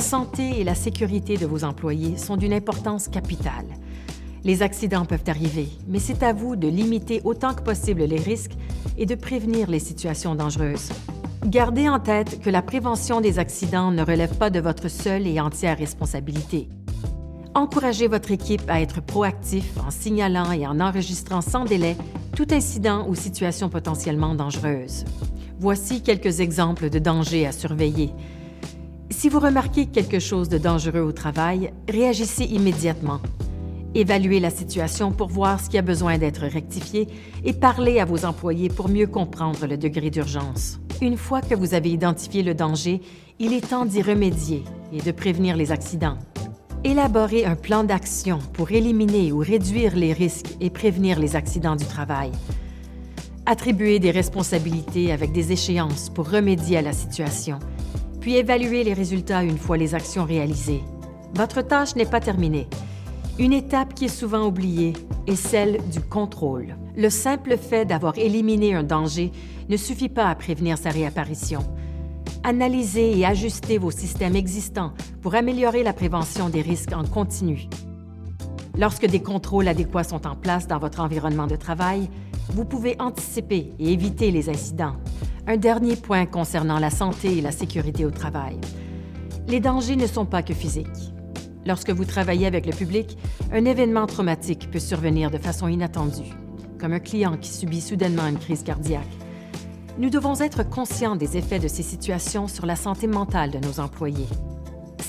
santé et la sécurité de vos employés sont d'une importance capitale. Les accidents peuvent arriver, mais c'est à vous de limiter autant que possible les risques et de prévenir les situations dangereuses. Gardez en tête que la prévention des accidents ne relève pas de votre seule et entière responsabilité. Encouragez votre équipe à être proactif en signalant et en enregistrant sans délai tout incident ou situation potentiellement dangereuse. Voici quelques exemples de dangers à surveiller. Si vous remarquez quelque chose de dangereux au travail, réagissez immédiatement. Évaluez la situation pour voir ce qui a besoin d'être rectifié et parlez à vos employés pour mieux comprendre le degré d'urgence. Une fois que vous avez identifié le danger, il est temps d'y remédier et de prévenir les accidents. Élaborez un plan d'action pour éliminer ou réduire les risques et prévenir les accidents du travail. Attribuez des responsabilités avec des échéances pour remédier à la situation, puis évaluez les résultats une fois les actions réalisées. Votre tâche n'est pas terminée. Une étape qui est souvent oubliée est celle du contrôle. Le simple fait d'avoir éliminé un danger ne suffit pas à prévenir sa réapparition. Analysez et ajustez vos systèmes existants pour améliorer la prévention des risques en continu. Lorsque des contrôles adéquats sont en place dans votre environnement de travail, vous pouvez anticiper et éviter les incidents. Un dernier point concernant la santé et la sécurité au travail. Les dangers ne sont pas que physiques. Lorsque vous travaillez avec le public, un événement traumatique peut survenir de façon inattendue, comme un client qui subit soudainement une crise cardiaque. Nous devons être conscients des effets de ces situations sur la santé mentale de nos employés.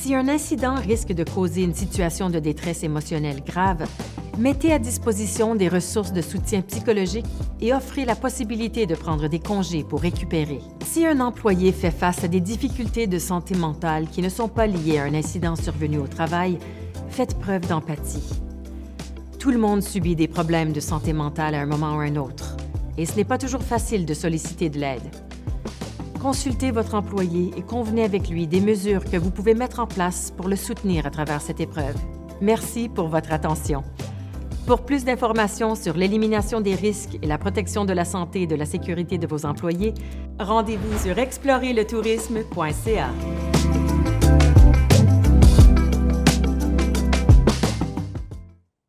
Si un incident risque de causer une situation de détresse émotionnelle grave, mettez à disposition des ressources de soutien psychologique et offrez la possibilité de prendre des congés pour récupérer. Si un employé fait face à des difficultés de santé mentale qui ne sont pas liées à un incident survenu au travail, faites preuve d'empathie. Tout le monde subit des problèmes de santé mentale à un moment ou à un autre, et ce n'est pas toujours facile de solliciter de l'aide. Consultez votre employé et convenez avec lui des mesures que vous pouvez mettre en place pour le soutenir à travers cette épreuve. Merci pour votre attention. Pour plus d'informations sur l'élimination des risques et la protection de la santé et de la sécurité de vos employés, rendez-vous sur explorerletourisme.ca.